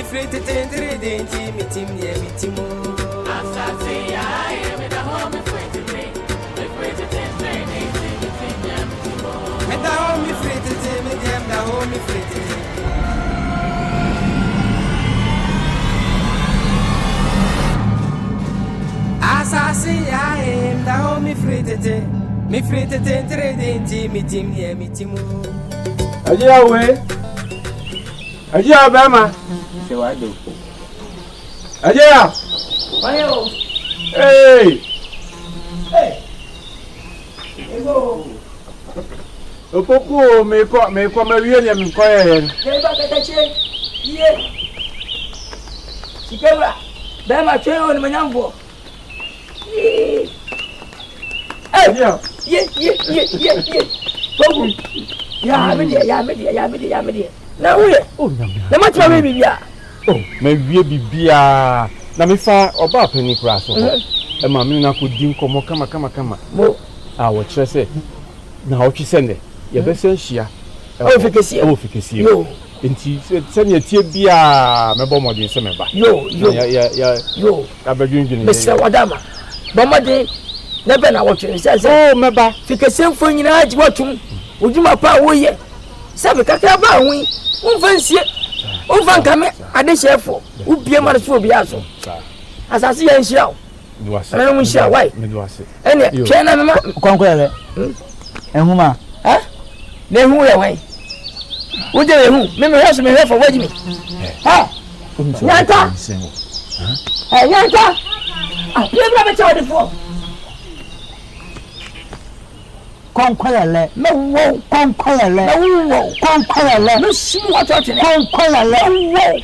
free to Interrogating, meeting, meeting. Asaase Yaa, me da home free to Interrogating, Me da home free to me dem da home free to Asaase Yaa, da home free to me free to Interrogating, meeting. Ajia we. Ajia bama. Say what do? Ajia. Mayo. Hey. Hey. Ego. Opoku me ko me wie ne me ko ye. Ye ba ka che. Ye. Sikera. Bama che on manyambo. Ajia. Ye. Bogu. Ya me. Na we. Oh nyam. Na matwa we bibia. Oh, me wie bibia. Na me fa oba pani kura so. E ma me na ko di nkomo kama. Mo. Ah, wo kire se. Na o twisende. Ye be se hia. O fikesie. Yo. Enti se ne tie bia me bo modin se me ba. Yo. Yo. Abadwindwini. Me se wadama. Bomade na be na wo twene se. Oh, me ba. Fikesie mfo nyina agi watum. Ojuma pa wo ye. Sabe kakra ba hu. Unfansie. Unfankame ade chefo. Ubie mare so obi aso. Asase ya nhia. Duase. Na mu nhia why? Me duase. Ene twa na mema Konkwele. Ehuma. Ha? Na hu ya why? Uje we hu. Me hweso me hwefo wajimi. Ha? Nyanta. Nyanta. Ah, pebra be chawo de fo. Konkwele. Me wo Konkwele. wo. Konkwele. Me simu wato tene. Konkwele. Wo.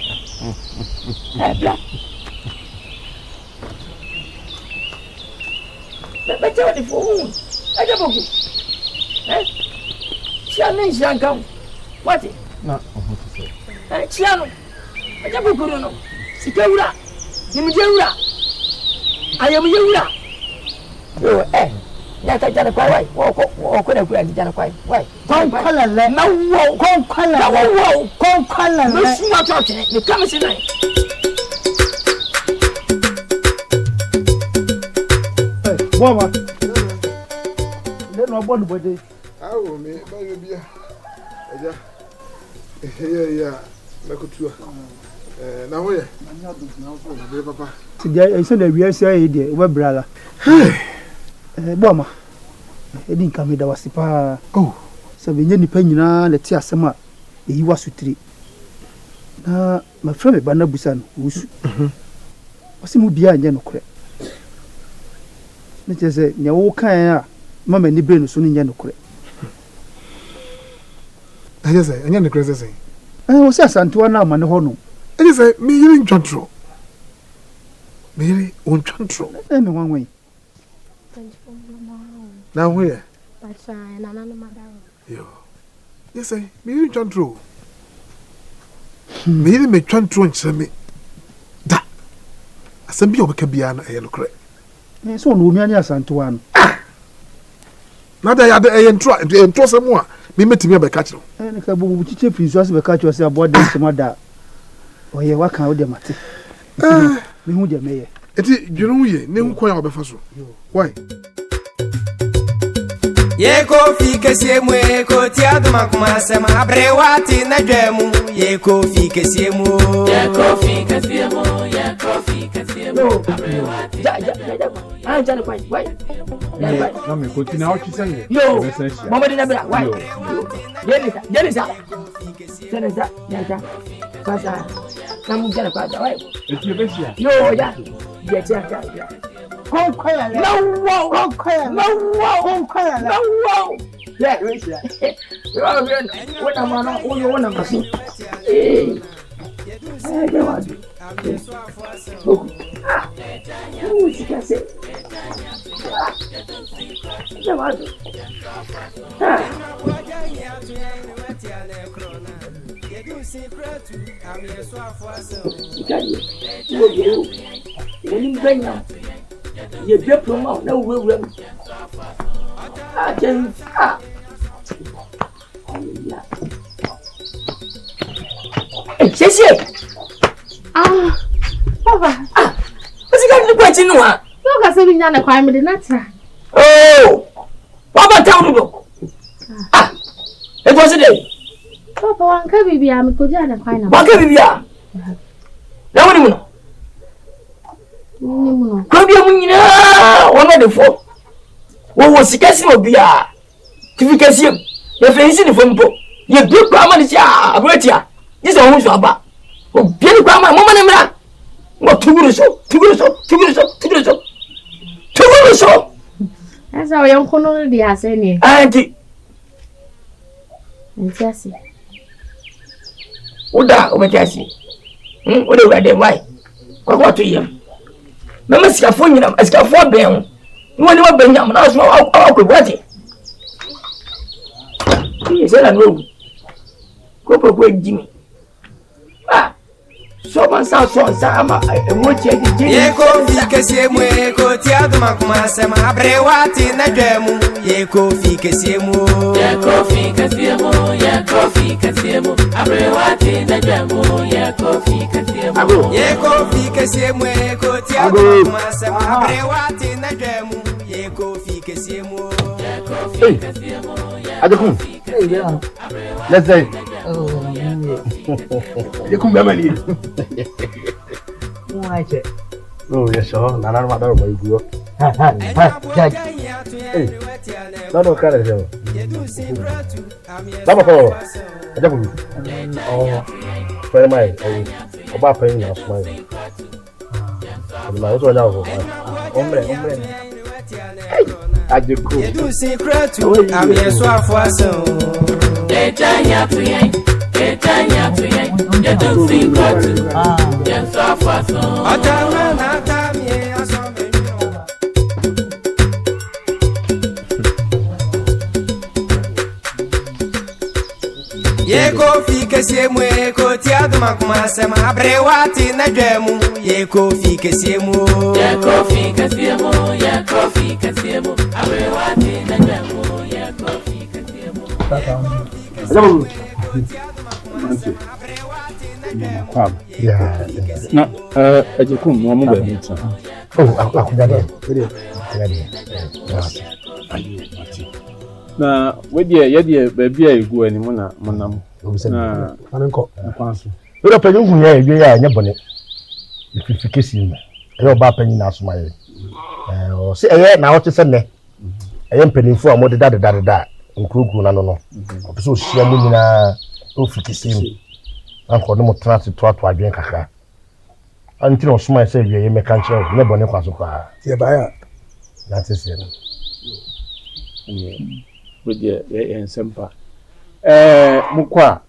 Bla. Be chawo de fo. Aja boku. Chiane jankan. What? Na, oh, Chiano. Aja boku no. Sikewura. Nimjewura. Ayamjewura. Yo, Yata jana kwa why? Wako na kwa jana kwa why? Konkwele. Na wo. Konkwele. Na wo. Konkwele. Me simu wato tene. Me kama sinai. Boma. Leno abodu bode. Awo me ba yo bia. Aja. Yeah. Nakutua. Na ho ye. Na be papa. Ti dia ese na wiase ayi de we brala. Boma. Edi nka da wasipa. Oh. Se benye nipa nyina na ti asem a eyi wasutire. Na ma fra me ba na busa no wusu. Wasi mu bia anya no kore. Ne chese nya wo kan a mama ni bre no so nya no kore. Aja say, anya ne kore say. Wo se asantewa na ma ne ho no. Aja say, me yiri ntwantro. Me yiri ontwantro. Me wanwen. Na ho ye. That's na madam. Yo. Yes say, me yiri ntwantro. Me yiri me twantro nkyere me. Da. Asem bi obeka bia na eye no kore. So no mi ani asantewa no. Na da ya da eye ntro se mu a me metimi obeka kire. Ne ka bubu chiche finso ase beka kire se abode nsema da. Oye waka wo de mate. Me hu de meye. Eti dwunu ye ne hu kwa ya obefa so. Why? Ye kofi kesie mu ko ti aduma kuma sema abrewati na dwemu ye kofi kesie mu abrewati ja jana kwai why na me continue o twisende. yo mama de na bra why jenisa sasa na mu jana kwa why Eti besia. yo ya ye tia Konkwele. no yeah what am I you want to see ye be promo na we ajen Papa. What's he got to put in one? You got something on the crime with the natural. Oh, what about town? It was a day. Papa, one can be a Mikojana crime. What can we are? Now, what do you know? Could you know one of the four? What was the casting of beer? If you can see him, you're facing the phone book. You good grammar is a great year. This is almost about. Oh, beautiful grammar, Mamma. What to do so? That's how young Conor the has any. Auntie, and Jessie. what that over Jessie? What do I do? Why? What to him? Mamma Scaffon, as Scaffon Bell. You want to bring them, and I'll go with it. He said, I know. Go quick, Jimmy. So much sound so Sama, and what you did. Yeko fike siemu eko tiado makuma sema abrewati na dwemu yeko fike siemu abrewati na dwemu yeko fike siemu eko tiado makuma sema abrewati na dwemu yeko fike siemu Adekum. Let's say. Adekum bemani. Oh yes, sir. Nana madar boy go. Hey. No kare jo. Baba ko. Adekum. Oh. Fere mai. Oba pen na smile. Ma o so na go. Hombre. Hey. Adekum. Yedu secret am yeso afuaso. Etanya tuyen. Yedu secret. Yeso afuaso. Atama na tamie asome. Yeko fike siemu eko tiado makuma sema abrewati na dwemu yeko fike siemu abrewati na dwemu yeko fike siemu Na Adekum no mo ba mi tsa. Oh, akudade. Na wedie ye baabi a egu ani mu na monam. Na Anenko. Kwanso. Ero panyin hu ya ewie ya nya bone. Ififikesi mu. Eyo ba panyin na asoma ye. O se eye na wote se ne. Eye mpanimfo a mo de da nkrugu na no. Opeso ohia mu nyina ofikesi mu. Anko no mo transit to adwen kakra. Anti no soma se ewie ye meka nche ne bone kwaso kwa. Tie ba ya. Na tese no. Wedie ye ensempa. Mukwa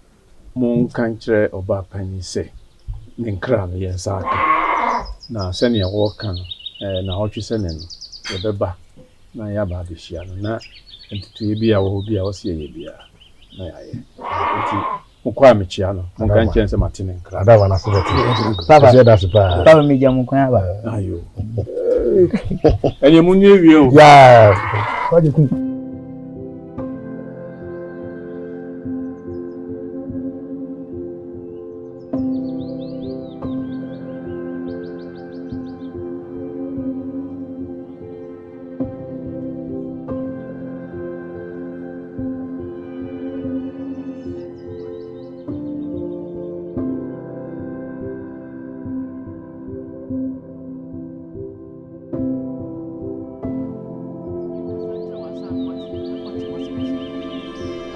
mon kanchre oba pani se. Ne nkra no ye nsaka. Na sene ye wo kan na hotwe sene no ye beba na ya ba bihia no na ntutu ye bia wo bia wo se ye bia na ya ye. Nti mukwa mechia no mon kanchre se matine nkra. Ada wana se beti. Papa, Se da super. Papa mi jamu kwa ba. Ayo. Enye munye wie o. Ya. Adekum.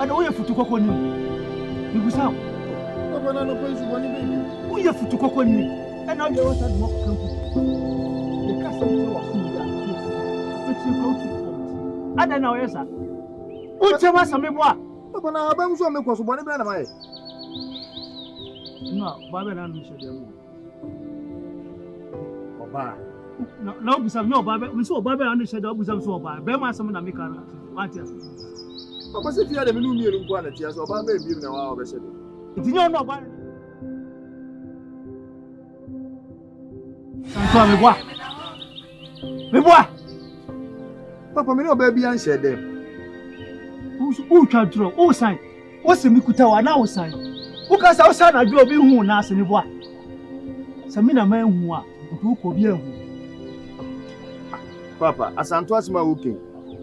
Ada uye futu koko ni. Nigusa. Papa na no police boni baby. Uye futu koko ni. Ena de wata mo kampu. Ye kasa mtu wa fumu ya. Fiti ko tu. Ada na oyesa. Uche wasa mebwa. Papa na aba nso me kwaso boni be na mai. No, baba na no shede mo. Oba. Na obusa no baba, mi so baba na no shede obusa so oba. Be ma asem na meka na. Watia. Papa se fia de me no mielu nkwa na tia so oba ba ebiem na wa obeshede. Itinyo no oba. Santo mebwa. Mebwa. Papa me no oba bia nhede. Who try draw? Who sign? What's the mikuta wa na who sign? Who can say who sign na draw be hu na ase mebwa. Samina man who are who could be a Papa, Asanto asma okay.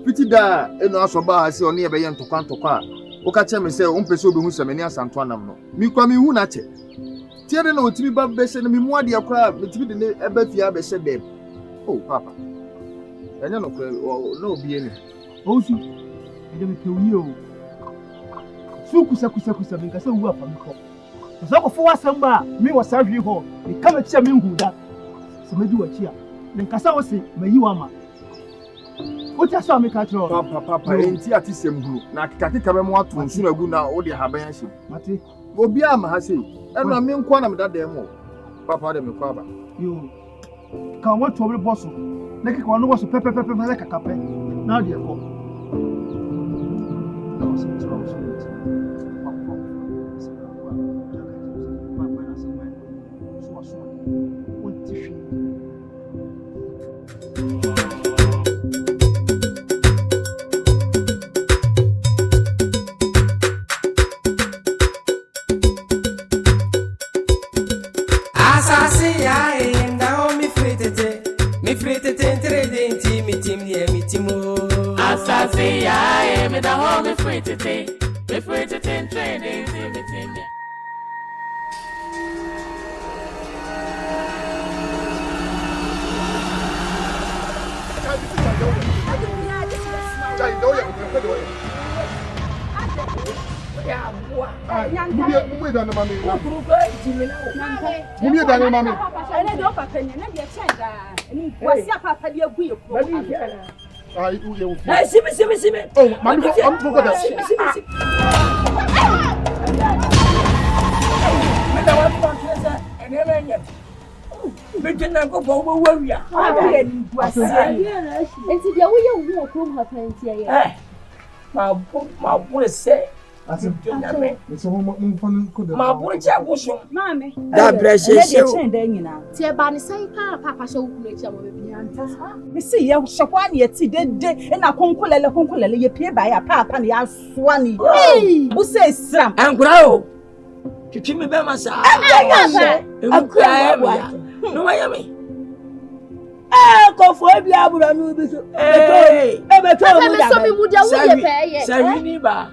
Fiti da eno asoba ha se oni ebe ye ntokwa o ka che me se o mpese obehu samani Asanto anam no mi kwa mi hu na che tie de na otimi ba be se na mi mu ade akwa mitimi de ne eba fia be se dem. Oh papa enya no kwa no obi eni osu ide me pe wi o su kusa me ka se wu afa me ko so ko fo wasamba mi wasa hwi ho me kama chia me hu da se me di wachi a me ka sa wo se mayi wa ma what you saw me catch on? Papa, enti ati sembulu. Na kika be mo ato nsu na gu na wo de haban ahye. Mate. Obi ama ha sei. Eno na me nkwa na me dada mo. Papa de me kwa ba. Yo. Ka wo to be boss. Na kika wo no boss pepe na kaka pe. Na de ko. No so trouble so. Asaase Yaa enda mi fritete Interrogating mi team ye mi timo. Asaase Yaa me da ho mi fritete Interrogating mi team ye. Mumie dane mami. Mumie dane mami. Ene do papa ni na de chenga. Ni wasi papa de agu ye ko. Ai u ye u. Hey, simi. Oh, mami ko am ko da. Simi. Me da wa ko kesa, ene me nye. Me tena ko bo wo wia. Abi ni wasi. Enti dia wo ye wo ko ma panti ye. Ma bu se. Ati me so mo fon ko da. Ma bu che guso. Mame. Da brashe she. Chenga nyina. Tie ba ni sai papa she wo kule chia mo be bia nta. Me see ye hwekwa na ye ti de na konkolele ye pie ba ya papa na ya soa ni. Bu se sram. Ankura o. Titi me be masa. Ankura e no waya me. Ko fo bi abura no bi so. Beto Papa me so bi mu dia wo ye pe ye. Sawi ni ba.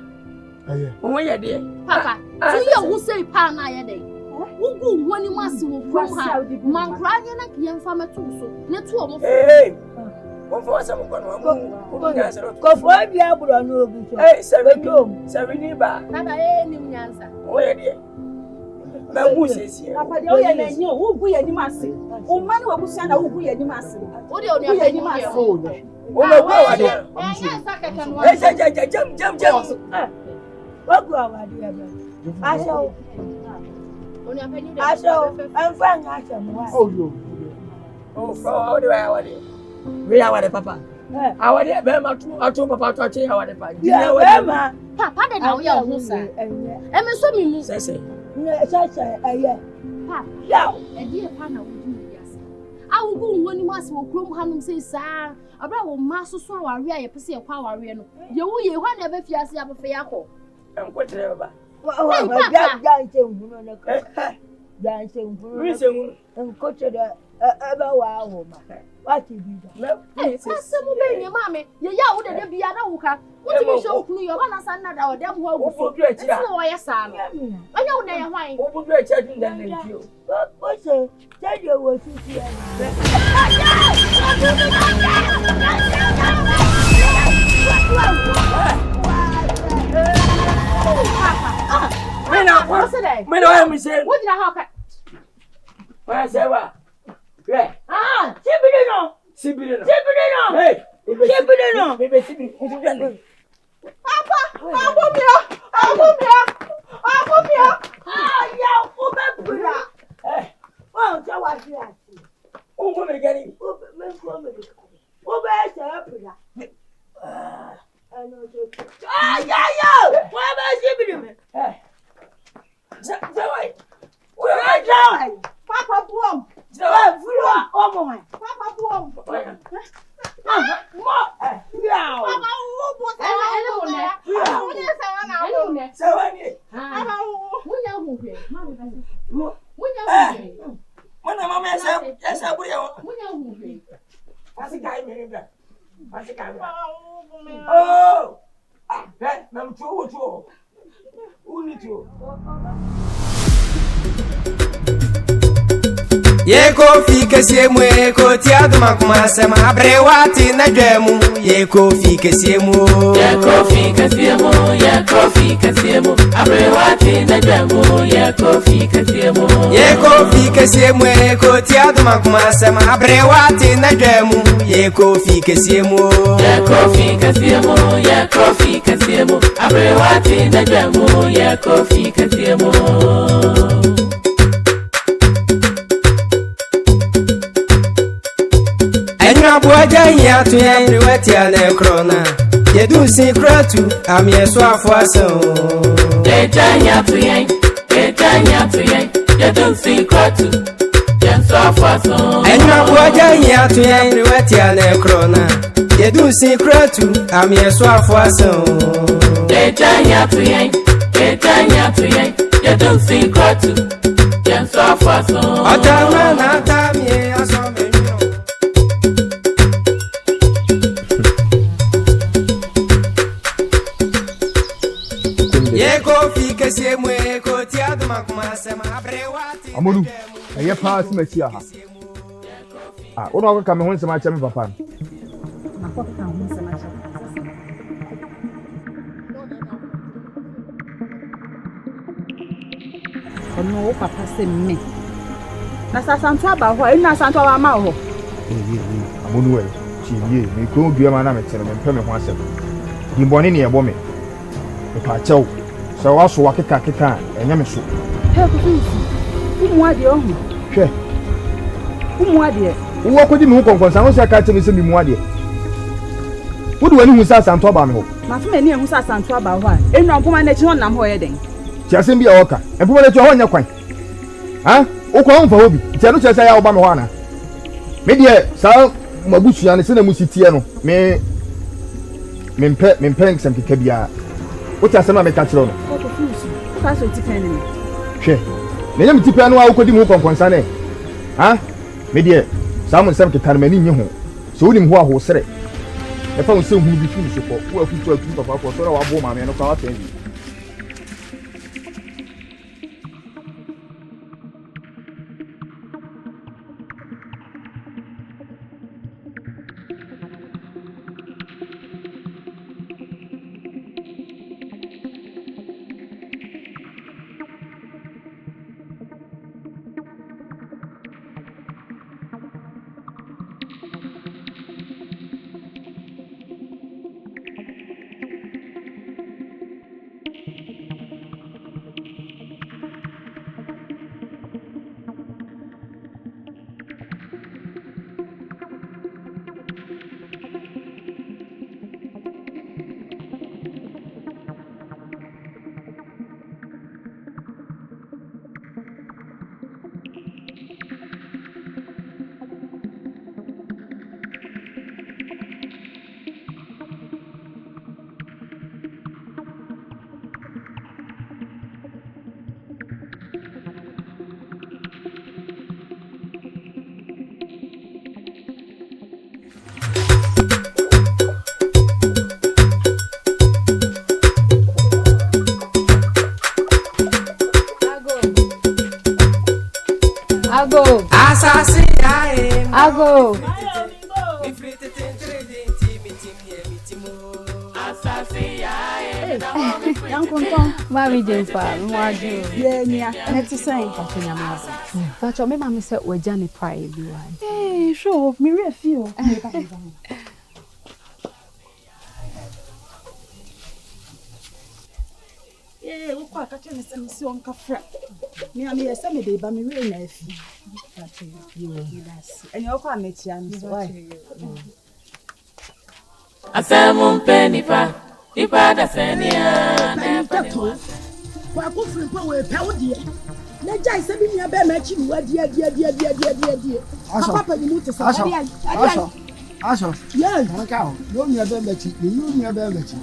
Aye. Wo ye de. Papa, tu ye wo sei pa na ye de. Wo gu woni masi wo krom ha. Mankra nye na kiye mfa metu so. Ne tu o mo. Wo fo sa mo kono mo. Ko fo bi abura no bi so. Sawi ni ba. Baba ni mnyanza. Wo ye de. Ba wu sesi. Papa de o ye na nyi wo gu ye ni mase. O ma ni wo busia na wo gu ye ni mase. Wo de o ni apa ni mase. Oh, yeah. Wo ma gwa wa de. Eh, sakata no. Jam. Wogu awade ya ba. Asho. Oni apa ni de. Asho. Anfa nga asho mo. Oh, yo. Oh, how do I awade? We awade papa. Awade be ma tu atu papa tu ache awade pa. Ya be ma. Papa de na wo ya ho sa. E me so mi mu. Sese. Sese aye. Papa. Ya. E die pa na wo du yase. Awu gu woni masi wo krom hanum sei sa. Abra wo ma so so aware ya pese e kwa aware no. Ye wo ye hwa na be fiase abefe yakọ. Enkotre baba. Janse mbuno na ko. Janse mbuno. We se mu. Enkotre ebe wa awo ma. What you do? Pase mu be nye mame. Ye ya wo de bia na wo ka. Wo ti mi show kunu yo na san na da o dem ho agu. Wo du achi a. Wo ye sa no. Onya wo na ye hwan. Wo du achi adun dan na nti o. Wo se tell wo sisi ya. Me no am say. Wo dina ha ka. Wa say wa. Re. Sibling no. Hey. Sibling no. Me be sibling. Papa, ya o be pura. Wa o wa si ati. O mo me gani. Me ko me. O be se pura. Ya. Wa be sibling me. Zawai. Papa buom. Furo omo mai. Papa buom. Ya. Papa wo bo sa na ne. Wo ne sa na wo ne. Zawani. Munya hu hwe. Ma me ba. Mo. Munya hu hwe. Mana na mama esa buri ya. Munya hu. Pasi kai me bra. Pasi kai. Oh. Ah, na mchuo. Uni tu. Ye kofi kesie mu ye ko tiado makuma sema abrewati na dwemu ye kofi kesie mu ye kofi kesie mu abrewati na dwemu ye kofi kesie mu ye kofi kesie mu ye ko tiado makuma sema abrewati na dwemu ye kofi kesie mu ye kofi kesie mu abrewati na dwemu ye kofi kesie mu Boja ya tu ya riwati ane krona yedu si kratu amye so afuaso Eja ya tu ya yedu si kratu yenso afuaso Enwa boja ya tu ya riwati ane krona yedu si kratu amye so afuaso Eja ya tu ya yedu si kratu yenso afuaso Otama na tamye aso Amonu, eye pass me tia ha. Ah, ono akaka me ho nsema acha me papa. Na kwa ka ho nsema acha. Ono papa se me. Na sasanto aba ho, ina santo aba ma ho. Amonu we, chiye, me ko dua ma na me tere me pɛ me ho asɛm. Dimbɔne ne yɛbɔ me. Me pa kyɛw. Sɛ waso wakeka keka ɛnyɛ me so. He ko finsi. Umu ade ohu. Hwɛ. Umu ade. Wo ko di me ho konkonsa ho sɛ ka kyɛ me sɛ me mu ade. Wo de wani hu sɛ asanto aba me ho. Ma fa me ne hu sɛ asanto aba ho a. Enu ampoma na chi ho nam ho yɛ den. Ti asɛm bi a wɔka. Ampoma na chi ho nyɛ kwan. Ha? Wo ko ho fa ho bi. Ti ano kyɛ sɛ ya wo ba me ho ana. Me deɛ saa magusua ne sɛ na musitie no. Me mpɛ nsɛm keka bia. Wo ti asɛm a me ka kyerɛ no. Ko finsi. Ka so ti kan ne. Hwɛ. Na nyam tipa no a wokodi mu konkonsa ne. Ha? Me de samu nsɛm ketare mani nye ho. So wonim ho ahosere. E fa nsɛm hu bi firi so kɔ. Wo afutu atu papa kɔ so ra wabo ma me no ka wata bi. Asaase Yaa Ago Asaase Yaa Yankunton. Mami Jempa mwaju Ye nia, neti sen. Atonya mabo Facho me mami se waja ni pride bi wa Sure, me re feel. Wo kwa ka tene se msi on kafra. Me am ye se me de ba me re na afi. Enye wo kwa mechia nso. Asemu penipa ipa da senia na peniwa Kwa kufri pa we pe wodie. Na jai se bi mia be ma chi mi wadi adi. Papa ni mutu sa. Aso. Yes. Naka o. No mia be ma chi. Ni mia be ma chi.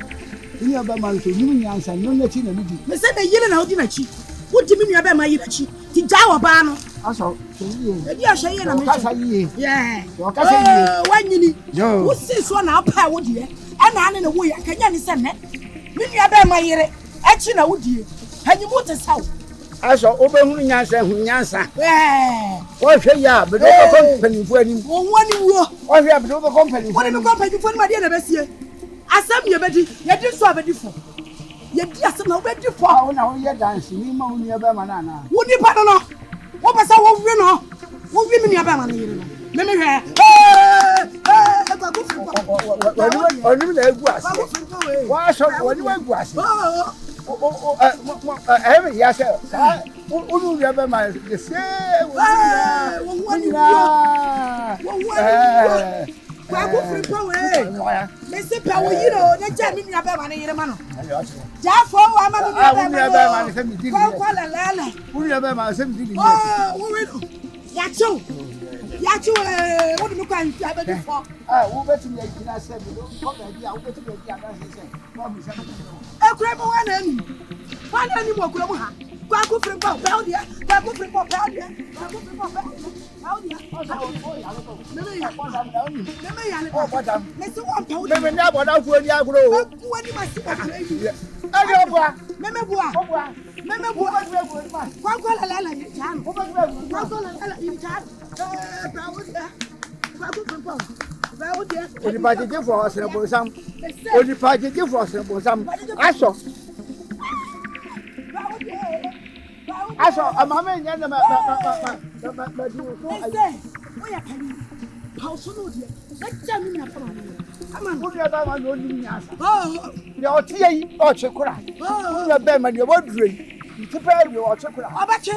Ni aba man so ni nyansa no na chi na midi. Me se be yire na odi na chi. Wodi mi mia be ma yire chi. Ti ja wo ba no. Aso, Ebi a shey na me. Kasa yi. Yeah. Kasa yi. Wanyini. Yo. Wo si so na apa wo de. E na ane na wo ya kanya ni se ne. Me nua ba ma yere. Echi na wo die. Hanyimu te saw. Aso, obehunu nyansa hu nyansa. Wo hwe ya, be do company fu ani. Wo woni wo. Wo hwe be do company fu. Wo ni company fu ni ma de na besie. Asam ye bedi, ye di so abedi fo. Ye di asam na obedi fo. Wo na wo ye dance ni ma wo nua ba ma na na. Wo ni pa no no. Wo pesa wo wi no. Wo wi me nua ba ma na yere no. Me me hwe. Oni na egu ase. Wa so oni wa egu ase. Ya se. Unu nua ba ma de se. Wo woni wo. Kwa go free power. Me se pa wo yiro na ja mi nua ba ma na yere ma no. Ja fo wa ma mi nua ba ma na se mi di. Kwa la la la. Unu nua ba ma se mi di. Wo we no. Ya chu. Ya chu wo de kwa nti abedi fo. Wo beti mi agina se mi do. Ko ba di a wo beti mi agina se. Ko mi se. Ekure mo wa na ni. Wa na ni mo kure mo ha. Kwa go free power. Ba dia. Kwa go free power. Ba dia. Kwa go free power. Ba dia. Me ya le. Oh, madam. Me se wa pa wo. Me na boda fu ani agro. Wo ni ma si pa. Ari obua. Me bua. Obua. Me bua. Kwa la la la ni chan. Kwa la la la ni chan. Ba wo dia. Kwa go free power. Ba wo dia. Oni pa jeje fo osere bonsam. Oni pa jeje fo osere bonsam. Aso. Aso, amame nya na ma di so ayi. Wo ya pani. Pa so no dia. Na ja mi na fama. Ama wo dia ba ma no ni nya asa. Ya oti yi, o chekura. Wo ya ba ma dia wo dure. Ti pa ri o chekura. Obache.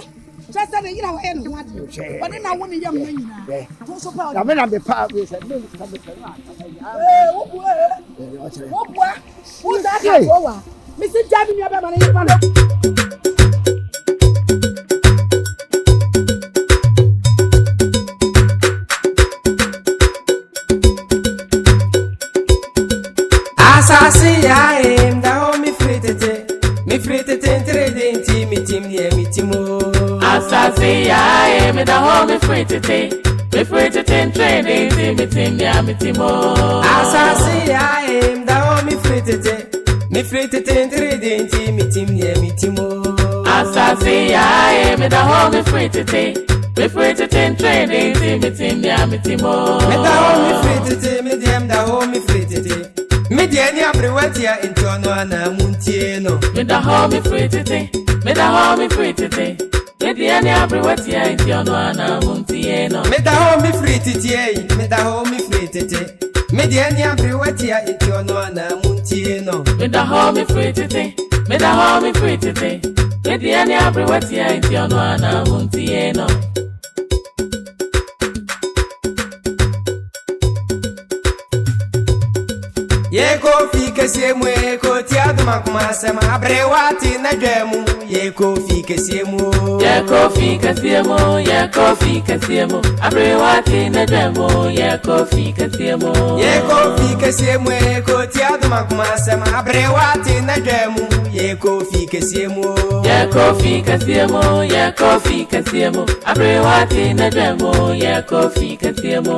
Chese na yira wo e no wade. Wode na wo ni yam na nyina. To so pa. Na me na be pa we se me ka be pa. Wo bua. Wo bua. Wo da ka wo wa. Mi se ja mi nua ba ma na yira ma no. Asaase Yaa, da ho mi fritete Interrogating, mi tim ye mi timo. Asaase Yaa, me da ho mi fritete Interrogating, mi tim ya mi timo. Asaase Yaa, da ho mi fritete Interrogating, mi tim ye mi timo. Asaase Yaa, me da ho mi fritete Interrogating, mi tim ya mi timo. Me da ho mi fritete, me dem da ho mi fritete. Me di any abrewatia into no ana muntieno. Me da ho mi fritete. Me di any abrewatia into no ana muntieno. Me da ho mi fritete. Me di any abrewatia into no ana muntieno. Me da ho mi fritete. Me di any abrewatia into no ana muntieno. Ye kofi kese mu ye ko ti aduma kuma sema abrewati na dwemu ye kofi kese mu abrewati na dwemu ye kofi kese mu ye ko ti aduma kuma sema abrewati na dwemu ye kofi kese mu abrewati na dwemu ye kofi kese mu.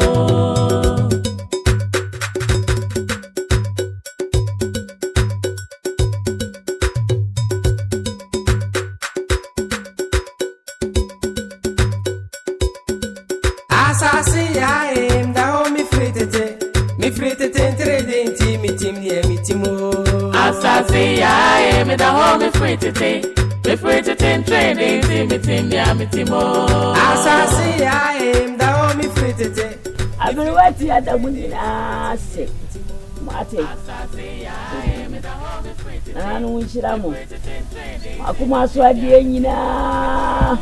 Asaase Yaa, da ho mi fritete Interrogating, mi tim ye mi timo. Asaase Yaa, me da ho mi fritete Interrogating, mi tim ya mi timo. Asaase Yaa, da ho mi fritete. Abrewati adamuna se. Mate. Asaase Yaa, me da ho mi fritete. Anu nchiramo. Akuma so adie nyina.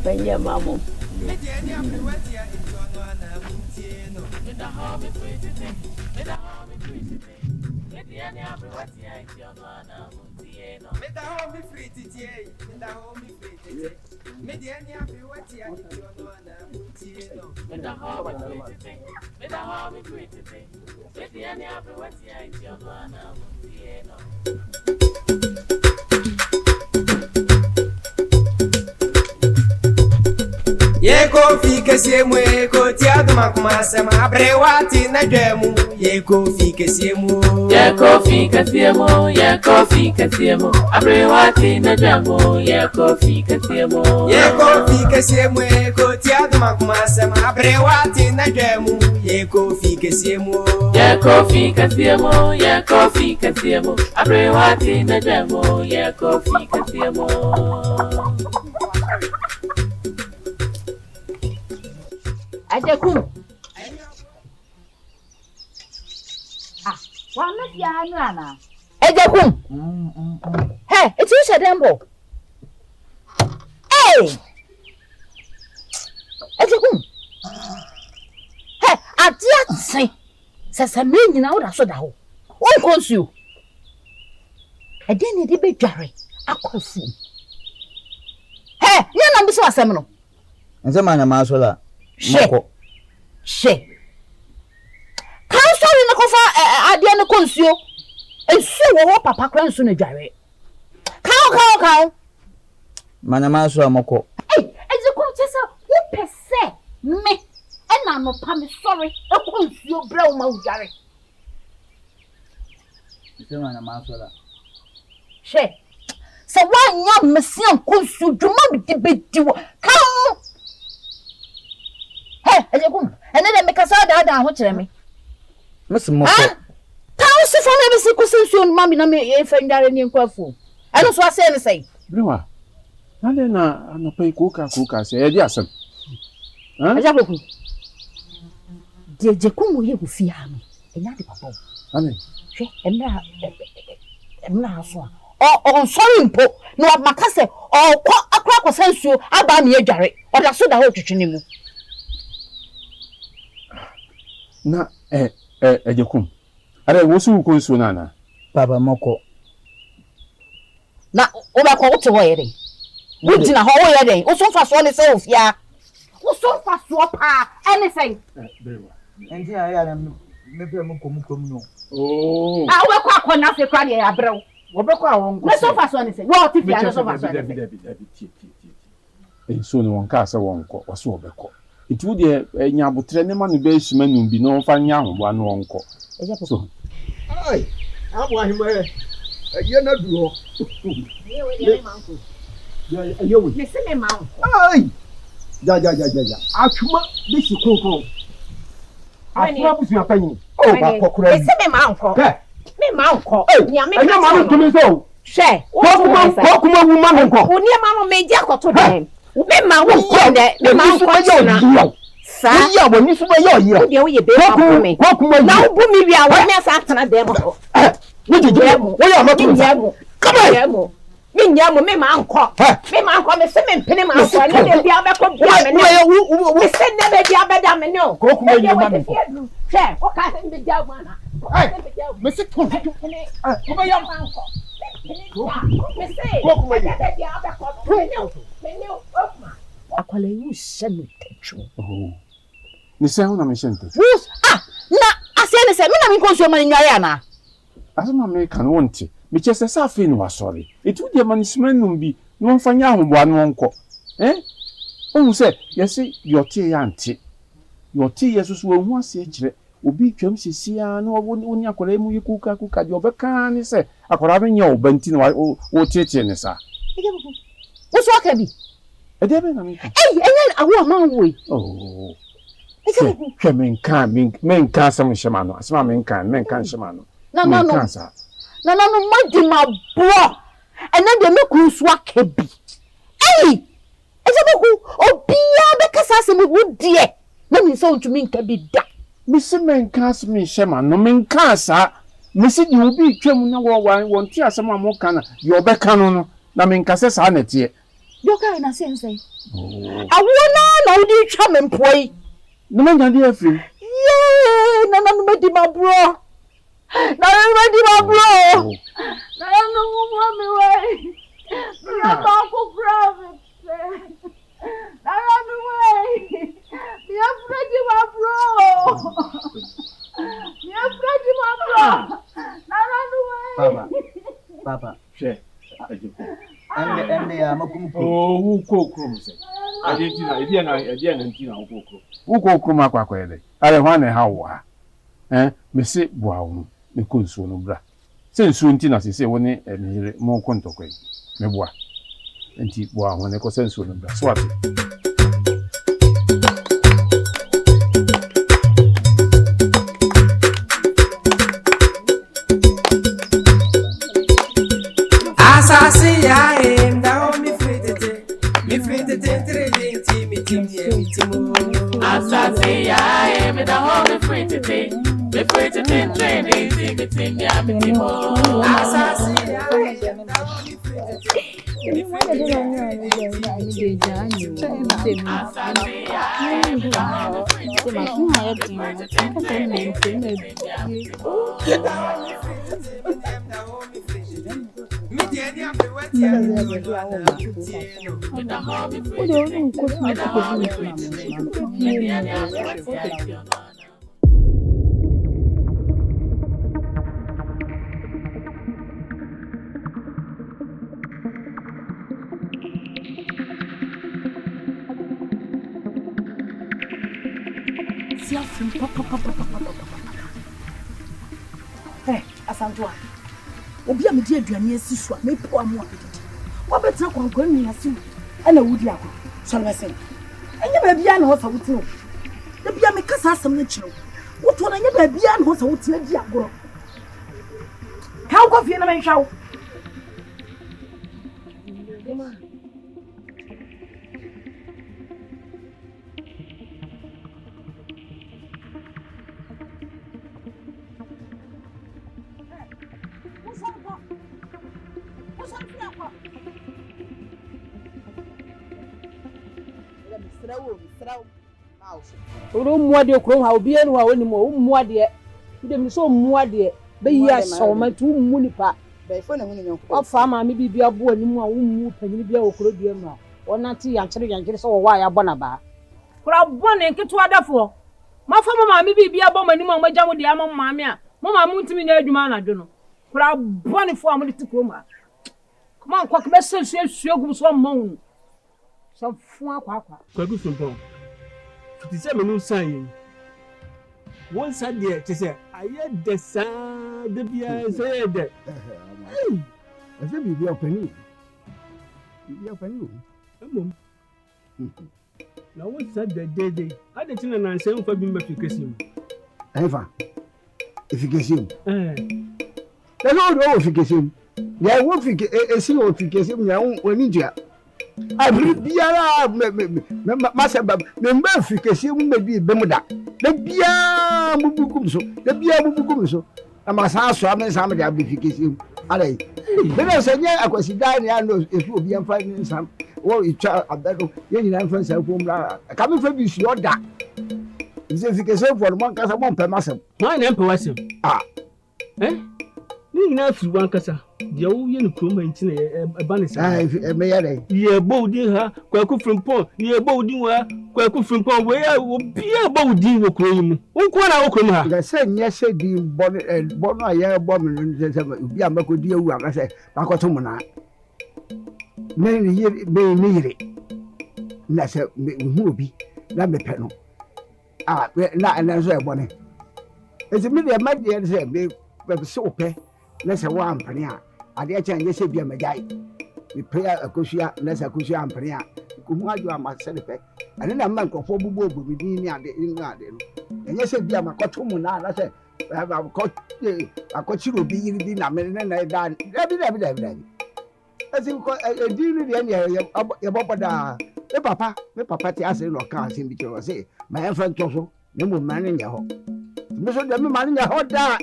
Penye mamo. Me di any abrewatia into no ana muntieno. Me da ho mi fritete. Me di any abrewatia into no ana muntieno. Me da ho mi fritete. Me di any abrewatia into no ana muntieno. Me da ho mi fritete. Me di any abrewatia into no ana muntieno. Ye kofi kesiemu ko tiado makumasa ma brewati na dwemu ye kofi kesiemu ye kofi kesiemu ye kofi kesiemu abrewati na dwemu ye kofi kesiemu ko tiado makumasa ma brewati na dwemu ye kofi kesiemu ye kofi kesiemu abrewati na dwemu ye kofi kesiemu Ajakum. Wana fiana na. Ajakum. Hey, it's you Shadembo. Hey. Ajakum. Hey, adia say. Sasa me nyina wo da so da ho. Won konsu. Ade ne de bedware akwafu. Hey, nya na bi so asem no. Nse manya ma so la. She. Kan sorry na kofa ade ne konsuo. Ensu wo papa kran so na dware. Kan. Manya ma so amoko. Hey, ejikum chesa wo pese me. Ena no pa me sorry. E konsuo bra wo ma dware. Nse manya ma so la. She. Se wa nya mesian konsuo dwuma bi de bedi wo. Kan Hey, Ajakum, and then make us all down, what me? Miss Moko. Thousand from every single soon, Mammy, no me, if I'm there in Kwafu. I don't want to say anything. Brewa. And then I'm not paying cook, say, yes. Ajakum. Dear Jakum, you will fear me. And not the papa. And now, oh, sorry, Po, no, Macassa, or a crack of sense you, I'll buy me a jarret, or that's so the whole kitchen. Na Ajakum. Are wosu konsu nana. Papa Moko. Na oba ko to were. Wo dina ho wo ye den. Wo so fa so le se ofia. Wo so fa so pa anything. Enti ya me pe mo kom no. Oh. Ah wo kwa ko na se kwa de ya brew. Wo be kwa won ko. Me so fa so anything. Wo ti fia so fa so. So no won ka se won ko. Wo so obekọ. Itu de nyabotre ne ma no be hima num bi no fa nya ahobo anu onko so ai abo ahima ye na duro ye we de manko ye we me se me manko ai ja atuma bi si kokon atuma bu si afanyi o ba kokura me se me manko me manko nya me anya ma no so she ko kuma wu ma no ko oni ma no me di akoto dem me ma wo ko de me ma ko na sa ya bo ni fu ba yo yi de wo ye be ko me na wo bu mi wi a wo me sa tana dem ho wo je wo ya ma tu come on me ma anko me se me mpene ma anko na de bia be ko bia me no wo se ne be bia be da me no ko kuma yi ma me ko she o ka se be dia bana me se ko ko ba ya anko me se ko kuma yi be bia be ko me no akwala yu se no techu ni se ho na me shente na ase ne se me na me ko so ma nyare ana asema me kan wonte me chese sa fe no wasori etu de manismenum bi no mfanya ahobo anu onko ohun se yesi yotie ya nte yotie yesusu ohu ase akire obi twam sisia na oni akwara mu yikuka kuka de obeka ni se akwara be nya obanti na wo tietie ne sa wo so aka bi ede be na me enye awo man wo hwɛ menka asɛm nhyɛma no asɛm a menka nhyɛma no no madima bro ene de meku so aka bi ejebeku obia be kasa asɛm wo die na mi so ntumi nka bi da mi se menka asɛm nhyɛma no menka sa mi se di obi twam na won ti asɛm a mo kana yo be kanu no na menka sɛ saa na tie yo kai na sense awo na odi twa me mpoi no man can do free. Yeah, no me ma bro. No me way. No go grab it. No way. Me afraid my bro. No Papa. Share. And makum. Oh, who cook room say. I didn't na nti na ukokro makwa ede ale hwan na ha wo ha me se boa wo me konsuo no bra se nsuo nti na se wo ne mehire mo kontokwe me boa nti boa wo ne ko se nsuo no bra so ate Asaase Yaa da o mi fritete mi tim Asaase Yaa da o mi fritete mi tim Asaase Yaa Asantua. Obi a me di aduane asisua me po amu apetiti. Wo betra kwankwan ni ase wo. Ana wudi akwa. So na se. Enya ba bia na ho sa wuti no. Da bia me kasa asem na kiro. Wo to na enya ba bia na ho sa wuti na di agoro. Ka ko fie na me hwa wo. Oro muade okro ha obi enu ha woni mo muade ndem so muade be yi asoma tu mu nipa be fo na hunu nyonko ofa ma me bibia bo animu a wo mu panyin bia okro dua mu a onati yankere so wo wa ya bona ba kura bone nketo adafo mafa ma me bibia bo manimu a magya mo de ama maame a mo ma mu ntimi na adwuma na do no kura bone fo a mo de tikro ma come on kwak be sensu gum so mo so fu akwa Kwadwo Nkansah. Fiti se menu san yi. Won sa de che se aye de sa de bia se de. Ase bibi opani. Bibi opani. Amom. Na won sa de. Ade tina na nse mfa bi mafikasi mu. Efa. Efikasi mu. Da no do efikasi mu. Ya wo fike esi wo efikasi mu ya woni dia. Abri biara me masaba me mba fikesi mu mebi bemuda da biara mubukum so na masa so am nsam de abri fikesi mu alai be no senye akwasi dan ya no efu obi amfa nsam wo itwa abado ye nyina amfa nsam ko mra ka me fa bi su oda nze fikesi for mo nkasa mo mpa masam Why na mpa wasem ni nyina afi wan kasa dia wo ye no kroma nti na e ba ne sa me ya dai ye bodi ha kwaku frimpon ye bodi wa kwaku frimpon we ya bia bodi wo kro yimu unko na wo krom ha ga se nye se di bono ya bo me nse obi amako di ewu aka se bakoto mo na me ni yire na se hu obi na me pe no na so e bone ezi me de ma de se me se ope na se wa ampani a ade a chan ye se bia magai we pray akosua na se akosua ampani a ko mu adu ama se de pe ane na man kofo bubu obu bi ni ade no enye se bia makoto mu na se akotiro bi yiri bi na me na da dabi esi ko edi ni de ye boboda me papa ti ase no ka ase bi tiro se ma en fan toso ne mo man nya ho me so de me man nya ho da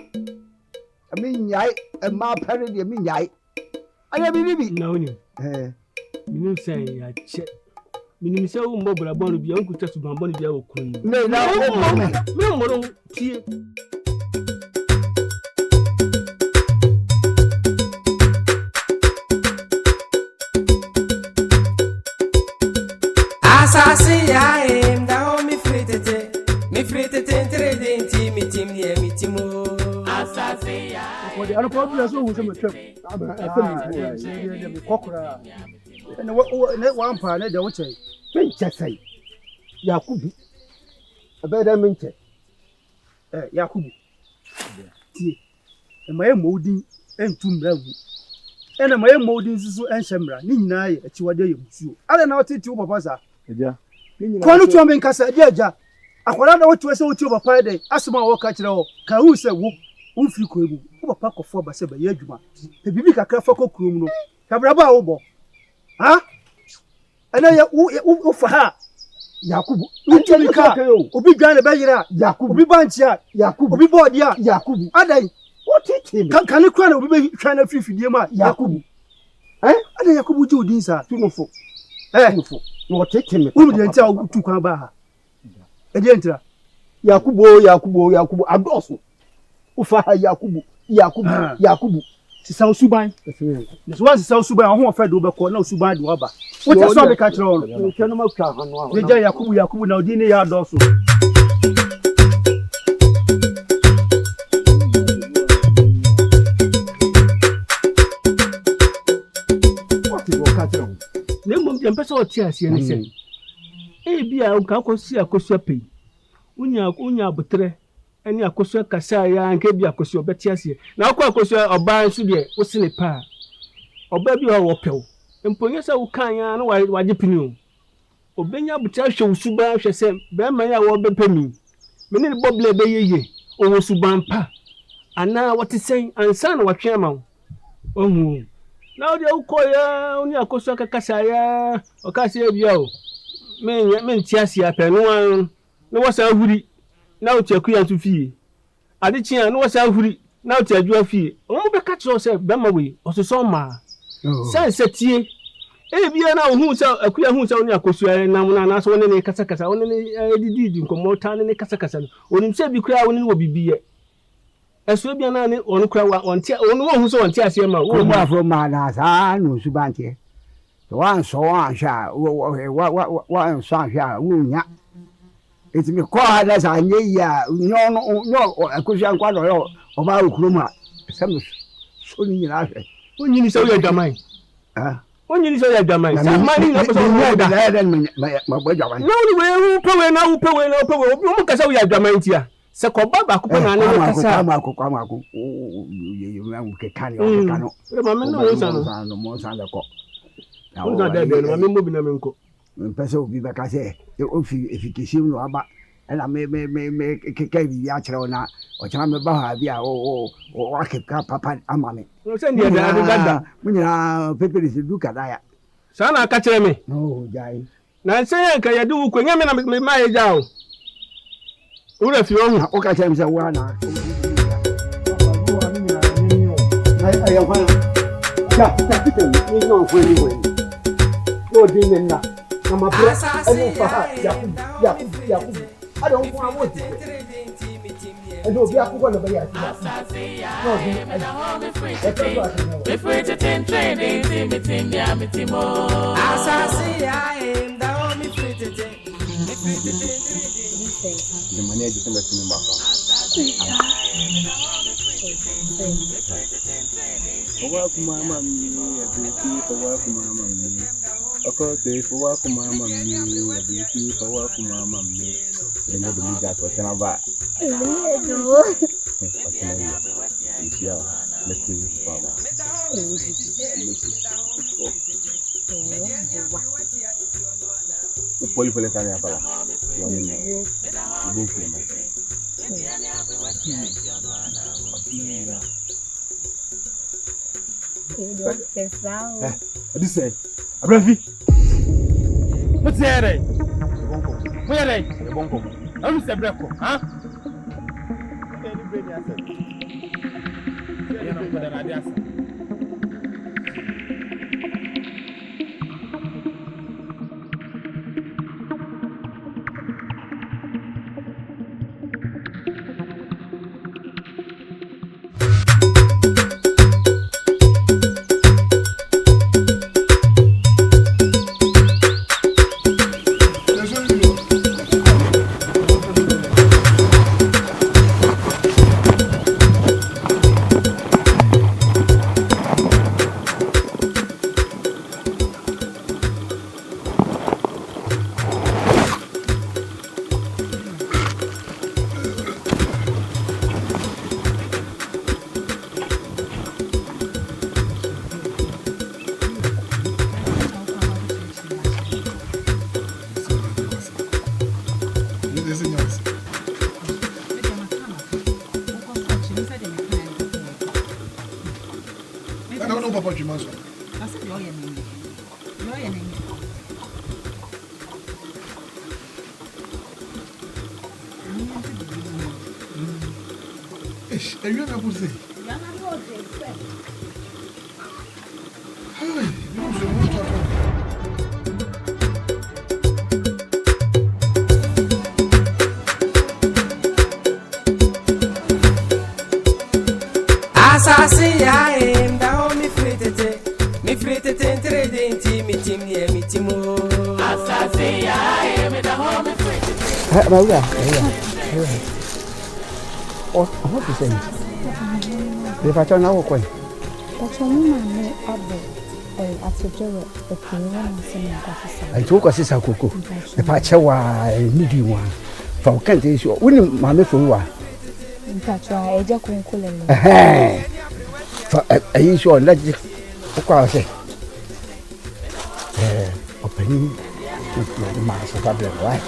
mi nyai e ma pere de mi nyai aya bi na oni minu say ya che minu se wo mbo bra bonu bia nkuta su ban bonu bia wo kro yi me na me mo no tie Asaase Yaa da o mi fritete interrogating mi tim Asaase Yaa ko de ana ko bi so hu se metwem ne wa ampa ne de wo che pen chesai Yakubu. Abeda menche. Yakubu. Tie. E ma molding entum brawu. E na ma molding susu enhemra. Ni nyina ye achiwade ye musuo. Ale na otete wo papa sa. Eja. Kwanu tuo me nkasa eja. Akwara na wotu ese wotu papa de. Asema wo ka kire wo. Ka hu se wo. Wo mfiri ko egu. Wo papa kofo ba se ba ye adwuma. E bibi kakra fa kokurom no. Kabraba wo bo. Ha? Ana ya wo fa ha. Yakubu. Utumika. Obi gane be yira. Yakubu. Obi banchia. Yakubu. Obi bodia. Yakubu. Adai. What it him? Kan kwa na obi be twa na fifidie ma Yakubu. Adai Yakubu ji odin sa. Tunofo. Tunofo. No what it him? Unu de ntia utu kwan ba ha. E de ntia. Yakubu adoso. Ufa ha Yakubu. Sisa usuban. Neso wan sisa usuban ho ofa do be ko na usuban do aba. What is so be ka kire on? Nke no ma twa ha no. Eja Yakubu na odin ne ya adoso. Nemo mpesa oti asie ne se. Bia nka akosi akosua pei. Unya abotre eni akosua kasa ya nka bia akosua obeti asie. Na akwa akosua oba nsu de wosine pa. Oba bi wo pew. Mponye se wo kan ya na waje pini o. Obenya buta hwe usuba hwe se be man ya wo bepami. Meni ne boble be yeye. O wo suban pa. Ana what is saying ansa na watwe ama wo. Ohu. Na odi ukoya oni akosua kakasa ya okase bia o. Men tiasi apenu an no wasa huri na o tiaku ya fie ade chia no wasa huri na o tiaju fie o mo be ka tro se be ma we ososo ma sense tie bia na o hu se akuya hu se oni akosua na so oni ne kasa oni ne didi nkomo ta ne kasa oni se bi kura oni wo bibiye eso bia na ne oni kura wa ontia oni wo hu se ontia ase ma wo mo afro ma na sa no subantie one so one sha one so sha unya it's me kwa na sa nye ya no akusha kwa no yo oba okuroma sam so ni na hwe onyi ni so ya jamai onyi ni so ya jamai sa mani na so da da ma bo jamai no ni we pewe na obi mo kasa ya jamai ntia se ko baba ko na ne kasa ma ko ye ma ke kan yo kan no ma me no mo san da ko Unga debe no membo bina menko. Mpese obi beka se efficacy no aba ela me ke bi ya kire ona o kira me ba ha bi a o akeka papa amame. No se ndi da dada. Munyina pepe se duka da ya. Sana aka kire me. No jai. Na se yan ka yadu ko nyame na me ma ye ja o. Ura fi o o ka kire me se wa na. Ai wa. Ya, ni no fue ni bueno. No dinena na mabra eno fa Yakubu I don't want what and do be akugwa na baya Asaase Yaa me free to trading meeting ya mitimo Asaase Yaa da o me free to the money is in the cinema. Welcome, Mamma, a beauty for welcome, Mamma. A cote for welcome, Mamma, a beauty for welcome, Mamma. They never believe that was an about. Let's see this father. The polypolitania power. You didn't This say, Abravi. What's there? Where are they? I'm Mr. Breco, huh? this in yours. I don't know Papa Jimaso. I said, your name. Your name. Are you not going to say? Asaase Yaa, da ho mi fritete, Interrogating, mi timo. Asaase Yaa, me da ho mi fritete. What you saying? If I turn out, why? But your woman abo at the door, the Korean and I took a sister cocoa. If I tell why I need you one. For can't issue, wouldn't mammy for one. In fact, I just couldn't call him. For a issue on legend. What say? Opening the mass of public life.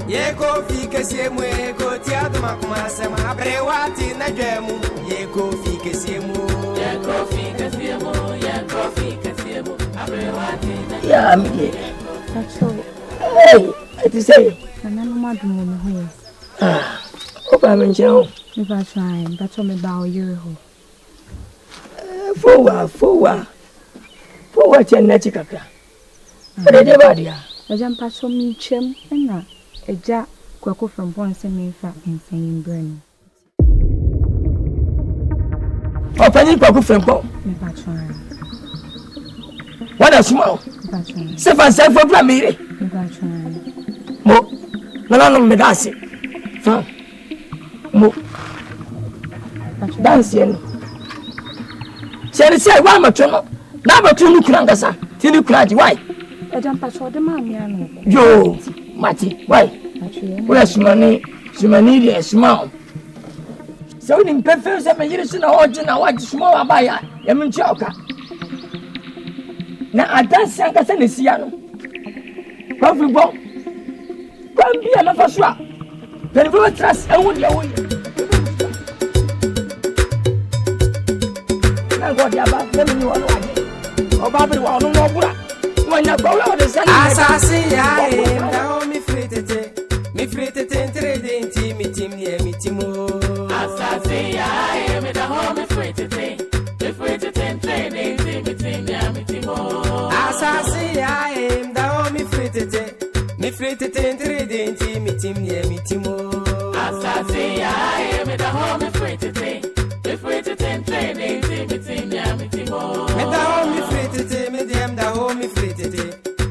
Ye ko fi kese mu e ko ti aduma kuma se ma abrewati na dwemu ye ko fi kese mu ye ko fi kese mu ye ko fi kese mu abrewati na ya mi that's all. Hey, it is say Nana mama do mo ho. Opa me nche Me ba try, but me ba o yere ho. Fowa chen na chikaka. Ade ba dia. Eja mpa so mi chem na eja kwako from point se me fa ensan brain. Opa ni kwako from point. Me ba try. What a small. Me ba try. Se fa se fo pra mi re. Me ba try. Mo. No me dase. Fa. Mo. Dance yen. Say why ma tno. Na ba tnu kura ngasa. Tini kura ji why? Eja mpa so de ma mi ano. Yo, Mati, why? Where Sumani the small. So in perfect se me yiri sina hoje na waji small abaya. Ya mi nchoka. Na adansi ankasa ne sia no. Kwa fibo. Kwa mbia na faswa. Penfo trust ewu de ewu. Na go dia ba, dem ni wonu waje. Oba bere wa onu no bura. Wanya go wa de sani. Asaase Yaa, da ho mi fritete, Interrogating, mi timo. Asaase Yaa, me da ho mi fritete, Interrogating, mi timo. Asaase Yaa, da ho mi fritete, Interrogating, mi timo. Asaase Yaa, me da ho mi fritete, Interrogating, mi timo. Me da ho mi fritete, me dem da ho mi fritete.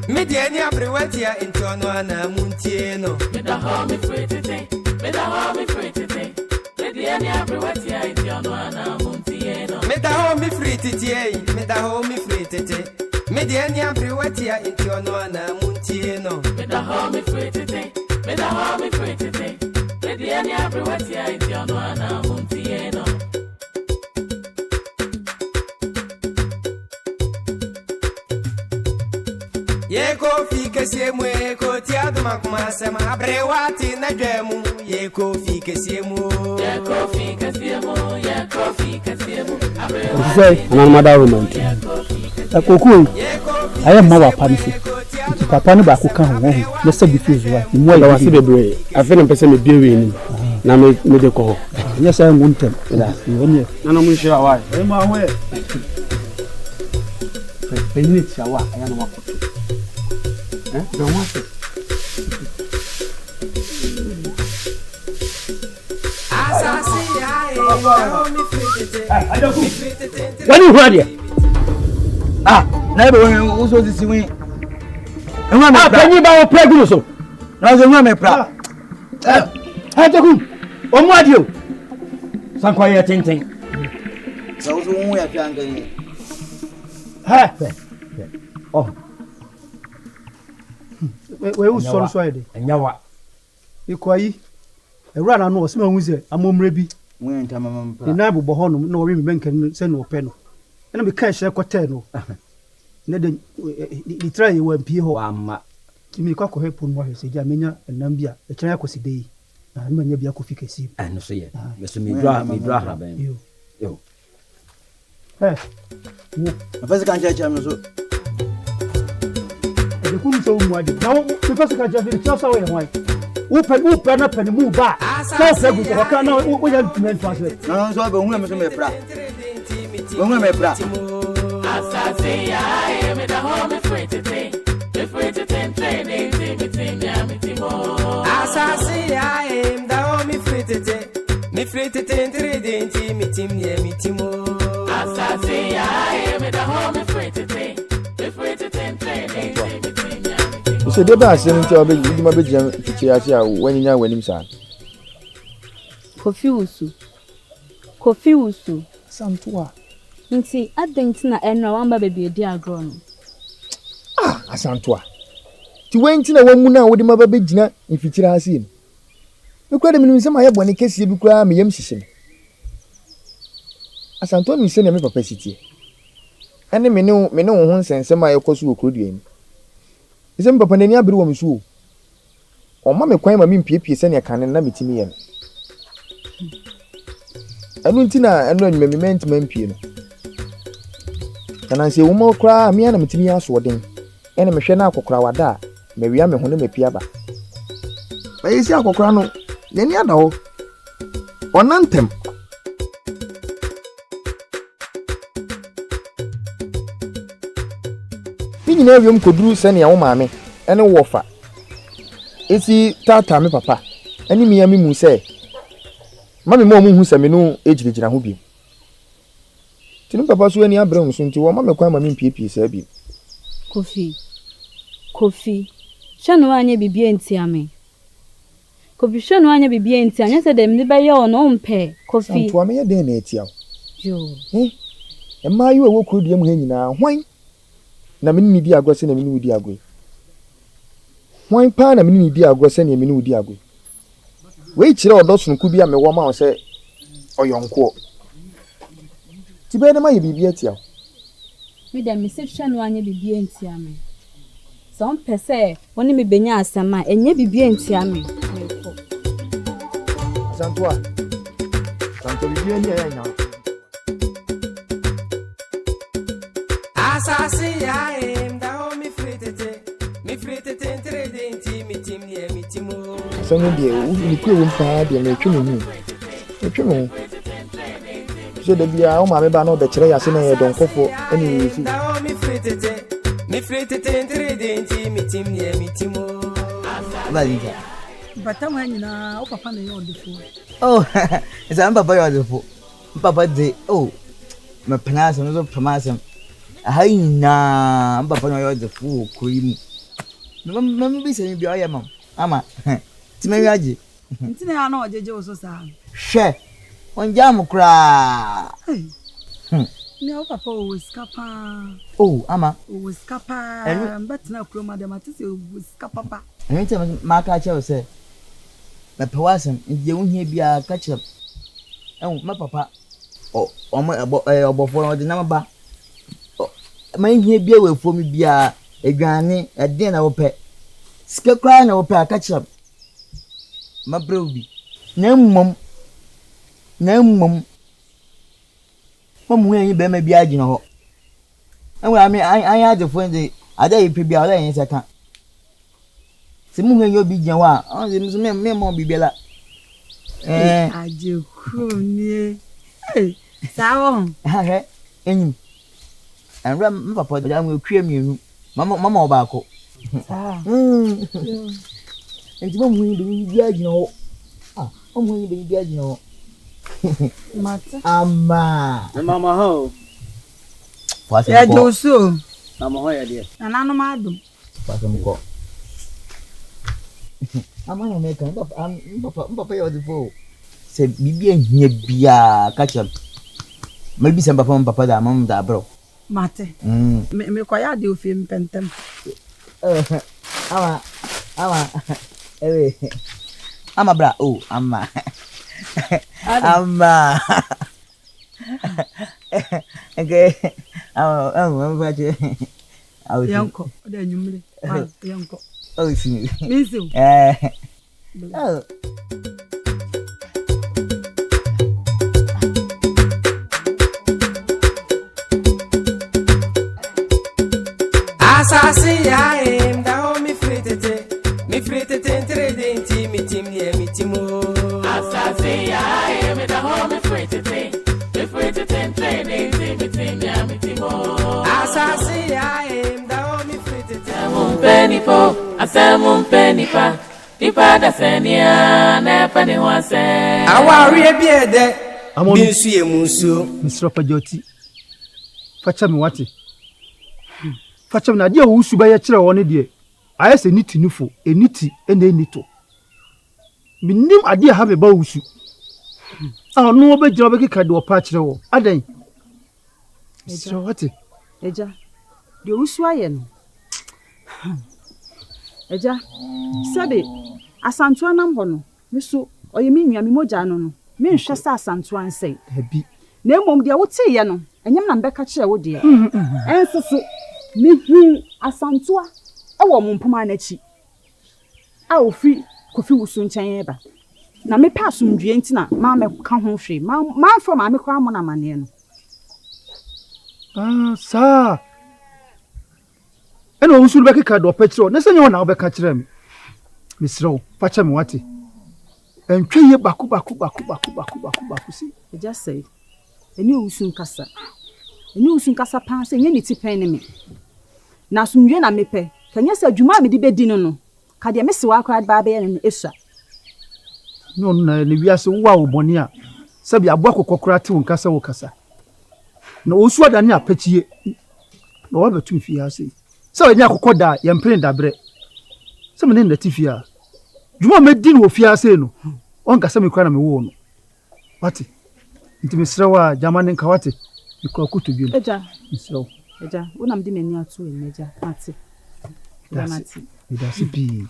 Me de ani abrewatia into no ana muntie no. Me da ho mi fritete, me da ho mi fritete. Me de ani abrewatia into no ana muntie no. Me da ho mi fritete, me da ho mi fritete. Me de ani abrewatia into no ana muntie no. Me da ho mi fritete, me da ho mi fritete. Me de ani abrewatia into no ana muntie no. Ye ko fi kese mu e ko ti aduma kuma se ma abrewati na dwemu ye ko fi kese mu ye ko fi kese mu ye ko fi kese mu abrewati say another romantic akoku aye ma wa pamisi papa ni ba ko kan ho na se bi fuse wa mu ya wase bebre afi na pese me biewe ni na me de ko ho nya say mu ntem da woni na no mu hira wa e ma ho e pe ni ti awa aya no wa ko don't want it. Asaase Yaa, mi fritete. When you heard it? Na be won so sisi win. Enwa me pra. Penyi ba wo play so. Na so enwa me pra. Teku. Omu ade o. Sankwa ye tenten. So hu ya fianga ni. Oh. Where was so sorry? And yawa. You quay a run on was small wizard, a momrebi. When Tamam, the Nabu Bohon, no women can send no pen. And we can't share quateno. Then the try you when Pio am. Kimi kwako hepu nwa hese jamenya enambia echanya kwoside na manya bia kofika si no so ye meso me dra ha ben yo eh wo afase kan chacha me so e kunu so mu ade na wo afase kan chacha ni chacha wo ye hwan wo pa na pa ni mu ba so fegu ko ka na wo ya ntime ntwase no so be hu me so me pra wo hu me pra Asaase Yaa me da home free today. Asaase Yaa da home free today. Me free today trading me team near me timo. Asaase Yaa me da home free today. Me free today trading me team. You say the best thing to be you ma be jam Asia when you when him say. Kofi usu. Santua. Nti adenti na enra wamba baby edi agro no. Asantua. Ti wenti na wamu na wodi maba begina mfitira ase ni. Ekwa de minu se ma ye bone kese bi kura me yam hihye. Asantua mi se na me papa sitie. Ene me ne wo ho nsense ma ye koso okrodua ni. Ise me papa nani abere wo msu o. O ma me kwan ma me mpiepie se ne kan na metimi ye no. Anu nti na anu anyu me ment mampie no. Kana se wo ma kura me na metimi aso den. Ene mehwe na akokora wada me wia me ho ne mapia ba. Ba yesi akokora no nani ada ho. Onantem. Pinyi na awiom koduru se ne wo maame ene wofa. Esi tata me papa. Ene miya mi mu se. Mami mo mu hu se me no ejirejira ho bi. Tinu papa so ani abrɛ mu so nti wo ma me kwan ma me mpiepie sa bi. Kofi. Shano anya bibie enti ame. Kofi shano anya bibie enti anya se dem ni ba ye ono mpe. Kofi. Anto ame ye den na etia. Yo. E ma yi wo krodua mu ha nyina hwan. Na me ni di agro se na me ni di agro. Hwan pa na me ni di agro se na me ni di agro. We kire odo sunku bi a me wo ma wo se oyonko. Ti be na ma ye bibie etia. Me dem se shano anya bibie enti ame. Some pese woni me benya asama enye bibie enti ame. Santua. Santo bibie ni ya nya. Asaase Yaa da home free today. Me free today trading me team near me timo. So no de ni kwe wo mpa de na etwe me hu. Etwe me. So de bia o ma me ba na o de kire ya se na ye donkofo eni fi. Da home free today. Me free today trading me team near me timo. Valija. Batama nyina o papa na ye odefo. Oh, esa papa yo odefo. Papa de me pronounce no so pronounce. Ahina papa no yo odefo koyi mu. Me bi se bi o ye mam. Ama. Ti me wiaje. Nti na na ojeje wo so sa. Hwe. Onjam kra. Ni o papa o skapa. Ama. O skapa. Mbatina kro madam atise o skapa pa. Nti ma ka che o se. Me pewasem ndi wo hia bia ka che. Ma papa. Obofo no de na ba. Ma hia bia we fo mi bia edwane eden na wo pe. Sika kwa na wo pe aka che. Ma brewbi. Na mmom. Mamu yen be ma bia agina ho. Enwe ami anya de fo ndi ada yipe bia ola yen seka. Se mu yen yo bi gyan wa, me mo bi bela. Aje kroni. Sawo. He enyim. Enra m papa da mu kwia mienu. Mama oba ko. Enti mamu yen be bia agina ho. Mamu yen be bia agina ho. Mata. Ama. Mama ho. Ya doso. Mama ho ya dia. Anano madum. Pasam ko. Ama no me kan papa yo defo. Se bibia hia bia ka chem. Maybe some papa da mom da bro. Mate. Me kwaya de ofi mpentem. Ama. Ewe. Ama bra. Oh, ama. Ama. Okay. Yanko, da nyumre. Yanko. Oh, see. Misu. Oh. Asaase Yaa, da ho me fritete, Interrogating, me team. Asaase Yaa, me da ho me fritete, Interrogating, me team. Asaase Yaa, da ho me fritete. Asamun penipa, ipa da senia, na pani wase. Awari ebiede, binsu ye munsu. Mr. Pajoti. Facha me wate. Facha na dia wo suba ye kire woni de. Ayese niti nufo, eniti ene enito. Minim ade ha be ba wusu. Ah no obegira obekika de opa kire wo. Adan. Mr. Wate. Eja. De wusu aye no. Eja. Sabe asantu anam ho no. Meso oye me nua me moja no. Me nhwe sa asantu ansei. Abi. Na emom de wote ye no. Enyem na mbeka kire wo de. Ensoso me asantua ewo mo mpoma na chi. A ofi kofi wusu nchen ba. Na me pa asumdue ntina ma me ka ho hwe. Ma from ma me kwa mo na mane no. Ah, sa. Eno wusu be kika do petro. Na se nyo na obeka kire me. Misro, facha me wate. Entwe ye baku si. I just say. Eni wusu nkasa. Eni wusu nkasa pa se nye ni tipen ne me. Na asumdue na mepe. Kanya se adwuma me di bedi no. Ka de me se wa kwa ba be ne esua. No na ne wiase wo wo boni a. Sabi abo kokokora te won kasa wo kasa. Na osu adane apachie. Na wa betu fi ase. Se we nya kokoda ye mpene dabre. Se me ne ndati fi a. Dwuma me di no fi ase no. On kasa me kwa na me wo no. Wate. Nti mesrewa jamane nka wate. Ikọ kutu bi no. Eja. Mesrewa. Eja, unam di meni atu eja. Ate. Idasi pi.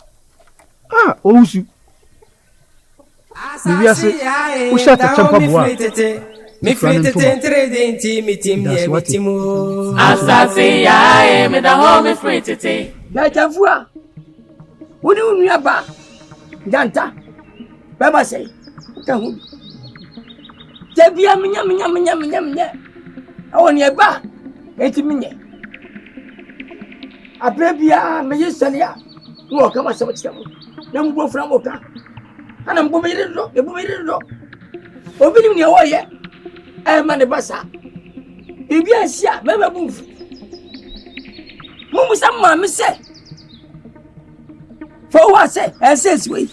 Ah, ousu. Asaase Yaa, Ushata champa bwa. Me fritete Interrogating, me team. Asaase Yaa, me da ho me fritete. Dajafua. Woni unua ba. Danta. Baba say. Ka hu. Tebia menya. Awoni eba. Eti minye. Abrebia me yesania. Wo kama se mchamo. Na mbo fra moka. Ana mbo me do. Obi ni ne wo ye. Ma ne basa. Ibi asia me bunfu. Mumu samma me se. For what say? Says we.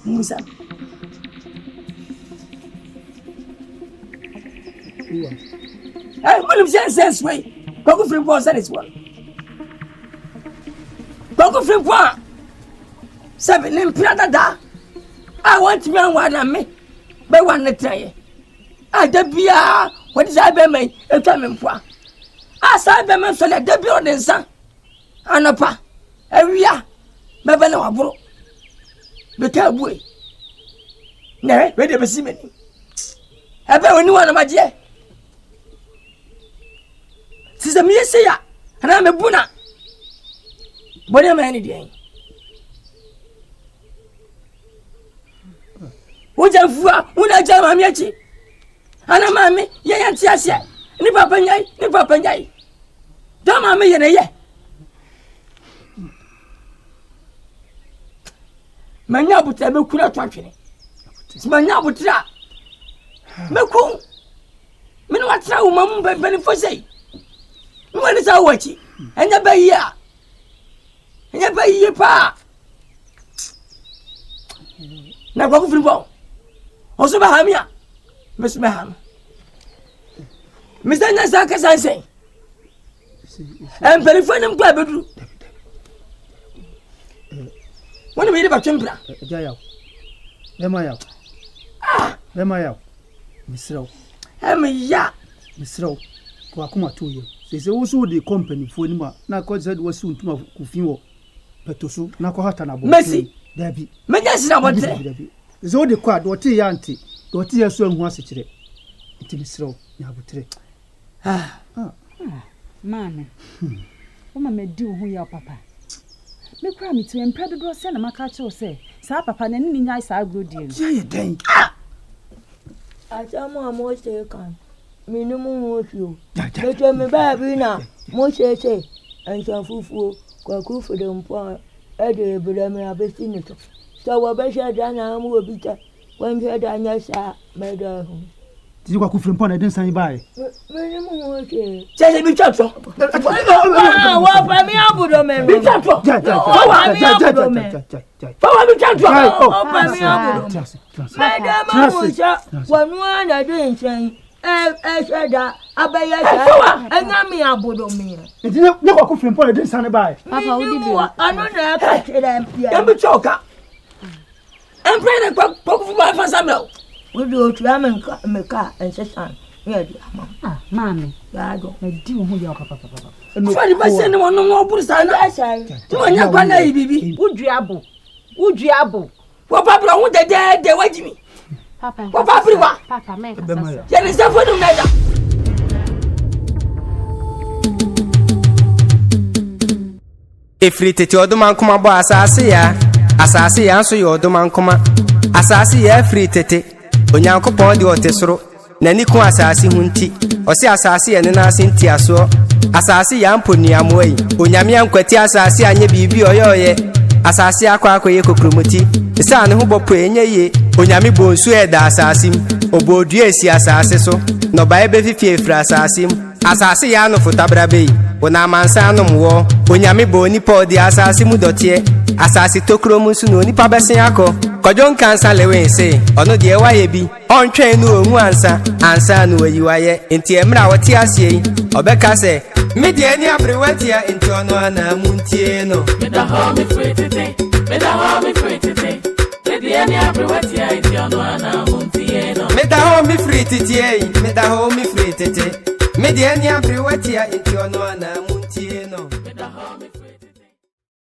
Musa. William says way. Coco free boss that is one. Coco free boss. 7 name Prada. I want me and one me. By one try. I debia. What is I be me? A time in poor. As I be me so that debut on the sun. Anapa. Every year. Maybe no bro. The cowboy. Nay, ready to see me. I bet when you want my dear. Sister me say ya, and I'm a buna. But I'm any day. What a fool, when I jam my yachi. And I'm mammy, yeah, yes, yeah. Ni papa yai. Don't mammy, yeah. Manya butra me kura twatwene. Manya butra. Me ku. Me no atra wo mamu bani fosei. Me wani sa wachi. Enya bayiya. Enya bayiye pa. Na kwa kufiri bo. Oso ba hamia. Me so ba ham. Me sanya sa ka sanse. Em perifonim kwa bedru. When we about Chimpra, Jayo. Ema yao. Misro. Ya. Misro. Kwa kuma to ye. Se also the company for ni ma na ko said was soon to kufin wo petoso na ko hata na bo. Messi. Dabi. Menya sina botre. Se o de kwa do te ya nti. Do te ya so ahu ase kire. Nti misro ya botre. Mama. Oma me di wo ya papa. Me kura me ti empredo do se na maka che o se. Sa papa na ni nya sa agro die. Ya ye den. Acha mo se kan. Minimum wofio. Beto me ba bi na mo se ansan fufuo kwaku fodom po e de bele me abesi ni to. So wo be hwe da na mo obi ta. Wan hwe da nya sa me da hu. Ti kwaku fodom po na den san ba e. Minimum wofio. Se bi chacho. Wa pa mi abudo me. Bi chacho. Wa mi abudo me. Fa bi chacho. O pa mi abudo. Me da ma mo sha wanu ana de nchen. Shada abaya sha anyame abodo me nti ne kwaku frimpo na den sane bai papa wo di bi anu na ka kire mpia ya bi choka empre na kwaku frimpo fa samra wo di otu amenka meka ensesan ya di ama mami ya do na di wo ya papa fari ba se ne wono ngo buru sana ti wanya kwa na ibibi udua abo wo papa wo de wajimi Papa priwa. Papa me kasa. Ya ni safo dum na da. Efrite ti oduma nkoma bo asase ya. Asase ya nso ye oduma nkoma. Asase ya efrite Onyankopon de otesoro. Nani ku asase hunti. Osi asase ye ne na ase nti aso. Asase ya mponi amoyi. Onyame ankwati asase anye bibi oyoye. Asase akwa ye kokromoti. Isa ne ho bopo enye ye. Onyame bonsu eda asasim obodu esi asase so no bae be fifie fra asasim asase ya no fotabra bei ona mansa no mwo onyame boni podi asasim dotie asase tokrom su no nipa besen akọ Kwadwo Nkansah lewe se ono de waye bi ontwen no onwu ansa no wayiwaye enti emra wote asie obeka se me de ni abrewatia enti ono ana muntie no me da ho me fretete Any everywhere I tell no ana muntieno. Me da ho mi free tete. Me da ho mi free tete. Me de any everywhere I tell no ana muntieno.